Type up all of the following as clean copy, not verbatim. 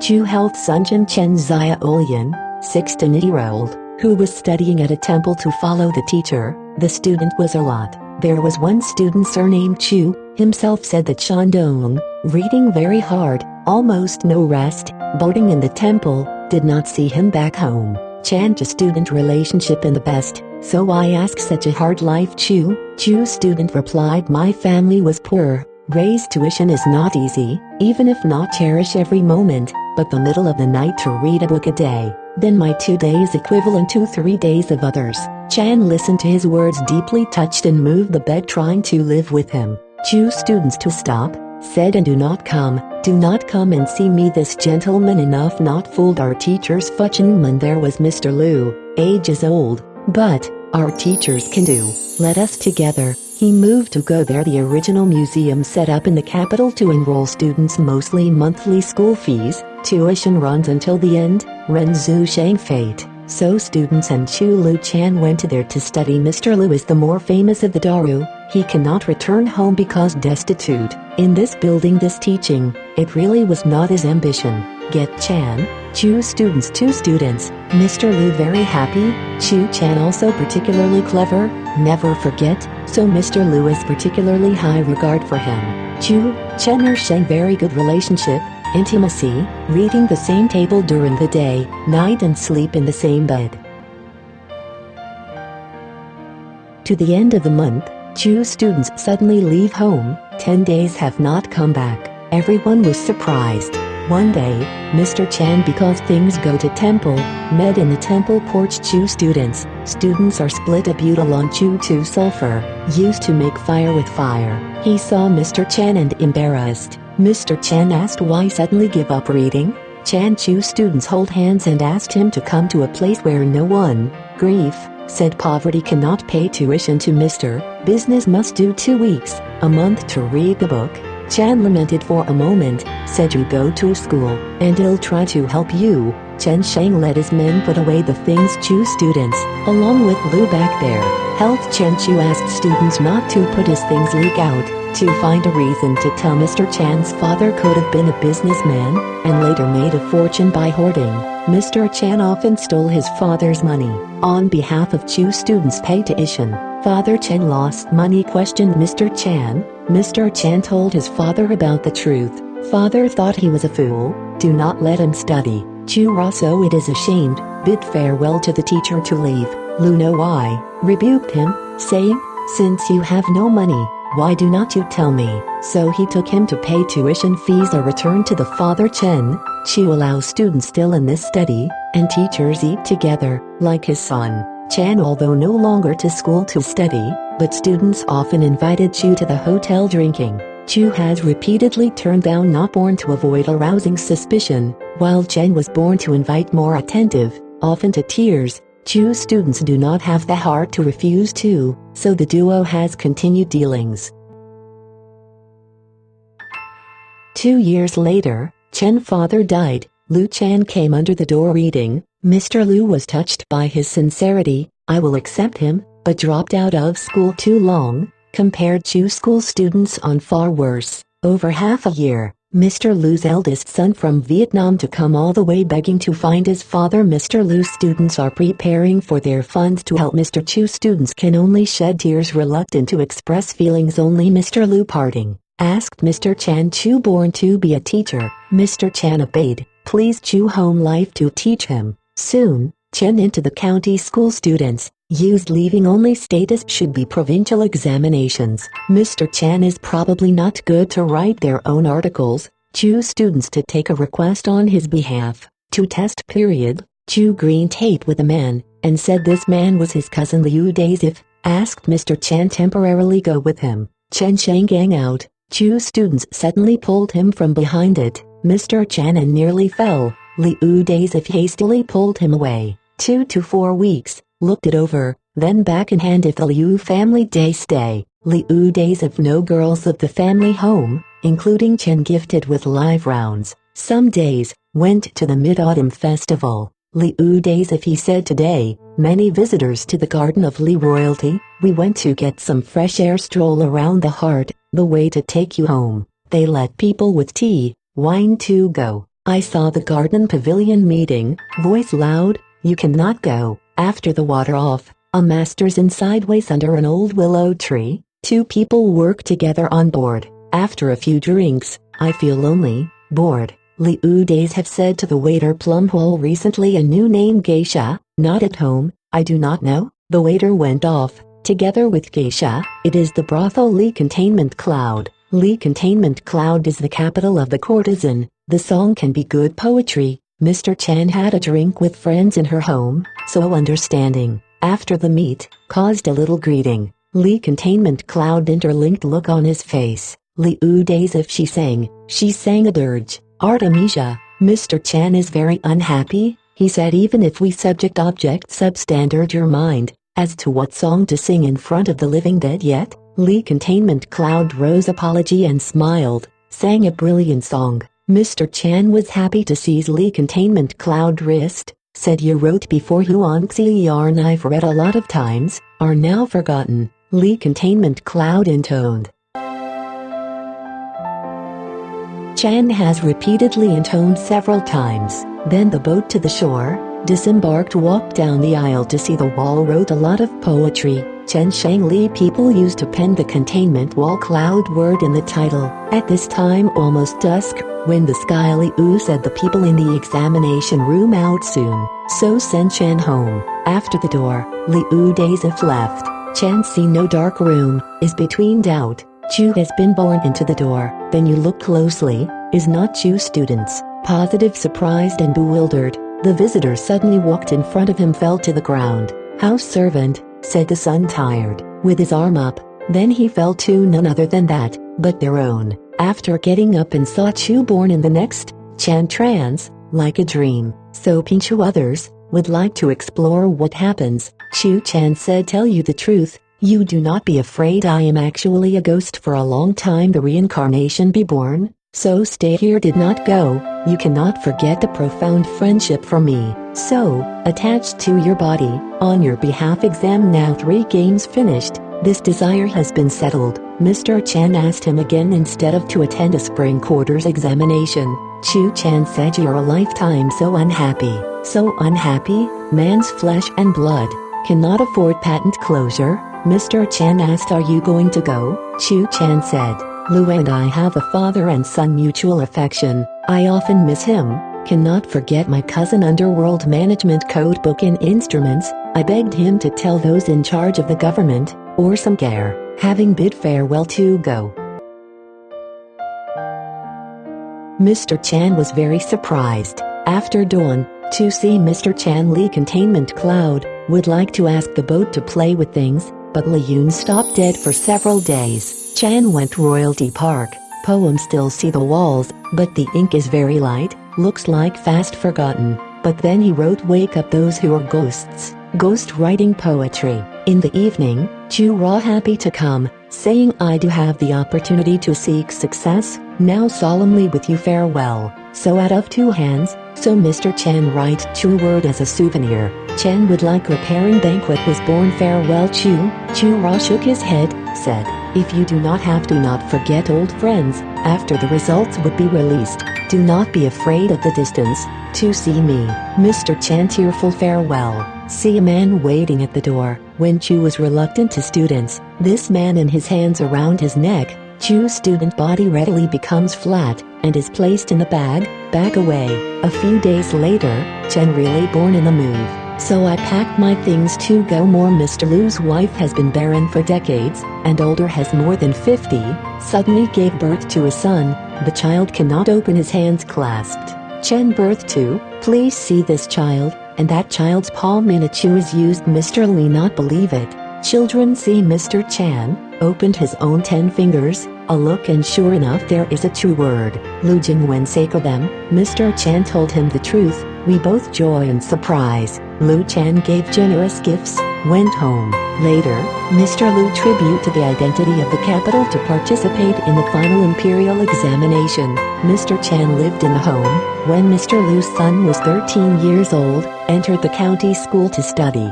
Chu Health Suncheon Chen Xiaolian, 16-year-old, who was studying at a temple to follow the teacher. The student was a lot. There was one student surnamed Chu, himself said that Shandong, reading very hard, almost no rest, boarding in the temple, did not see him back home. Chan-to-student relationship in the best, so I ask such a hard life. Chu-student replied, my family was poor, raise tuition is not easy, even if not cherish every moment, but the middle of the night to read a book a day, then my 2 days equivalent to 3 days of others. Chan listened to his words deeply touched and moved the bed trying to live with him. Chu-students to stop, said and do not come and see me this gentleman enough not fooled our teachers. Fuchengmen there was Mr. Lu, ages old, but our teachers can do. Let us together. He moved to go there. The original museum set up in the capital to enroll students, mostly monthly school fees. Tuition runs until the end. Ren Xuesheng fate. So students and Chu Lu Chan went there to study. Mr. Lu is the more famous of the Daru. He cannot return home because destitute. In this building, this teaching, it really was not his ambition. Get Chan, Chu students, 2 students, Mr. Lu very happy, Chu Chan also particularly clever, never forget, so Mr. Lu is particularly high regard for him. Chu, Chener Sheng very good relationship, intimacy, reading the same table during the day, night and sleep in the same bed. To the end of the month, Chu students suddenly leave home, 10 days have not come back. Everyone was surprised. One day, Mr. Chan, because things go to temple, met in the temple porch. Chu students are split a butyl on Chu to sulfur, used to make fire with fire. He saw Mr. Chan and embarrassed. Mr. Chan asked why suddenly give up reading. Chu students hold hands and asked him to come to a place where no one. Grief, said poverty cannot pay tuition to Mr. Business must do 2 weeks, a month to read the book. Chan lamented for a moment, said you go to school, and he'll try to help you. Chen Sheng let his men put away the things. Chu students, along with Lu back there, Health Chen Chu asked students not to put his things leak out, to find a reason to tell Mr. Chan's father could have been a businessman, and later made a fortune by hoarding. Mr. Chan often stole his father's money. On behalf of Chu students pay tuition. Father Chen lost money, questioned Mr. Chan. Mr. Chan told his father about the truth. Father thought he was a fool, do not let him study. Chu Raso it is ashamed, bid farewell to the teacher to leave. Lu know why, rebuked him, saying, since you have no money, why do not you tell me? So he took him to pay tuition fees or return to the father Chen. Chu allows students still in this study, and teachers eat together, like his son. Chan although no longer to school to study, but students often invited Chu to the hotel drinking. Chu has repeatedly turned down not born to avoid arousing suspicion, while Chen was born to invite more attentive, often to tears. Chu students do not have the heart to refuse to, so the duo has continued dealings. 2 years later, Chen father died. Lu Chan came under the door reading. Mr. Lu was touched by his sincerity. I will accept him, but dropped out of school too long, compared Chu school students on far worse. Over half a year, Mr. Lu's eldest son from Vietnam to come all the way begging to find his father. Mr. Lu's students are preparing for their funds to help Mr. Chu students can only shed tears, reluctant to express feelings. Only Mr. Lu parting, asked Mr. Chan Chu born to be a teacher. Mr. Chan obeyed, please Chu home life to teach him. Soon, Chen into the county school students, used leaving only status should be provincial examinations. Mr. Chan is probably not good to write their own articles. Chu students to take a request on his behalf. To test period, Chu green tape with a man, and said this man was his cousin Liu Days. If asked Mr. Chan temporarily go with him. Chen Sheng gang out. Chu students suddenly pulled him from behind it. Mr. Chan and nearly fell. Liu Days if hastily pulled him away. 2 to 4 weeks, looked it over, then back in hand if the Liu family day stay. Liu Days if no girls of the family home, including Chen gifted with live rounds. Some days, went to the Mid-Autumn Festival. Liu Days if he said today, many visitors to the garden of Li royalty, we went to get some fresh air, stroll around the heart, the way to take you home. They let people with tea, wine to go. I saw the garden pavilion meeting, voice loud, you cannot go. After the water off, a master's in sideways under an old willow tree. 2 people work together on board. After a few drinks, I feel lonely, bored. Liu Days have said to the waiter Plumhole recently a new name geisha, not at home, I do not know. The waiter went off. Together with geisha, it is the brothel Li Containment Cloud. Li Containment Cloud is the capital of the courtesan. The song can be good poetry. Mr. Chan had a drink with friends in her home, so understanding. After the meet, caused a little greeting. Li Containment Cloud interlinked look on his face. Liu Days if she sang a dirge. Artemisia, Mr. Chan is very unhappy, he said even if we subject object substandard your mind, as to what song to sing in front of the living dead yet? Li Containment Cloud rose apology and smiled, sang a brilliant song. Mr. Chan was happy to seize Li Containment Cloud wrist, said you wrote before Huangxi yarn I've read a lot of times, are now forgotten. Li Containment Cloud intoned. Chan has repeatedly intoned several times. Then the boat to the shore, disembarked, walked down the aisle to see the wall, wrote a lot of poetry. Chen Sheng Li people used to pen the containment wall cloud word in the title. At this time almost dusk, when the sky Liu said the people in the examination room out soon, so send Chen home. After the door, Liu Days if left. Chen see no dark room, is between doubt. Chu has been born into the door, then you look closely, is not Chu students. Positive surprised and bewildered, the visitor suddenly walked in front of him, fell to the ground. House servant, said the son tired, with his arm up, then he fell to none other than that, but their own. After getting up and saw Chu born in the next, Chan trance, like a dream, so Pinchu others, would like to explore what happens. Chu Chan said tell you the truth, you do not be afraid I am actually a ghost for a long time the reincarnation be born, so stay here did not go, you cannot forget the profound friendship for me, so, attached to your body, on your behalf exam now 3 games finished, this desire has been settled. Mr. Chan asked him again instead of to attend a spring quarters examination. Chu Chan said you're a lifetime so unhappy, man's flesh and blood, cannot afford patent closure. Mr. Chan asked are you going to go? Chu Chan said, Lu and I have a father and son mutual affection, I often miss him, cannot forget my cousin underworld management code book and instruments, I begged him to tell those in charge of the government, or some care, having bid farewell to go. Mr. Chan was very surprised, after dawn, to see Mr. Chan Li Containment Cloud, would like to ask the boat to play with things, but Liyun stopped dead for several days. Chan went Royalty Park, poem still see the walls, but the ink is very light, looks like fast forgotten, but then he wrote wake up those who are ghosts, ghost writing poetry. In the evening, Chu Ra happy to come, saying I do have the opportunity to seek success, now solemnly with you farewell, so out of 2 hands, so Mr. Chan write Chu word as a souvenir. Chan would like repairing banquet was born farewell Chu. Chu Ra shook his head, said, if you do not have do not forget old friends, after the results would be released, do not be afraid of the distance, to see me. Mr. Chan tearful farewell, see a man waiting at the door. When Chu was reluctant to students, this man in his hands around his neck, Chu's student body readily becomes flat, and is placed in the bag away. A few days later, Chen really born in a move, so I packed my things to go more. Mr. Lu's wife has been barren for decades, and older has more than 50, suddenly gave birth to a son, the child cannot open his hands clasped. Chen birth to, please see this child, and that child's palm in a Chu is used. Mr. Li not believe it. Children see Mr. Chan, opened his own 10 fingers, a look and sure enough there is a Chu word. Lu Jingwen sake them, Mr. Chan told him the truth, we both joy and surprise. Lu Chan gave generous gifts, went home. Later, Mr. Lu tribute to the identity of the capital to participate in the final imperial examination. Mr. Chan lived in the home, when Mr. Lu's son was 13 years old, entered the county school to study.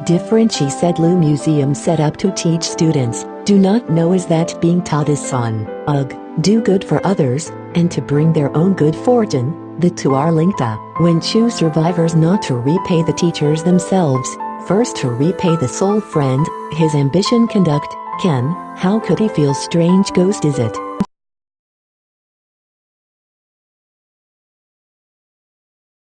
Different she said Lu Museum set up to teach students, do not know is that being taught is son, ugh, do good for others, and to bring their own good fortune. The two are linked up. When Chu survivors not to repay the teachers themselves, first to repay the soul friend, his ambition conduct, Ken, how could he feel strange ghost is it?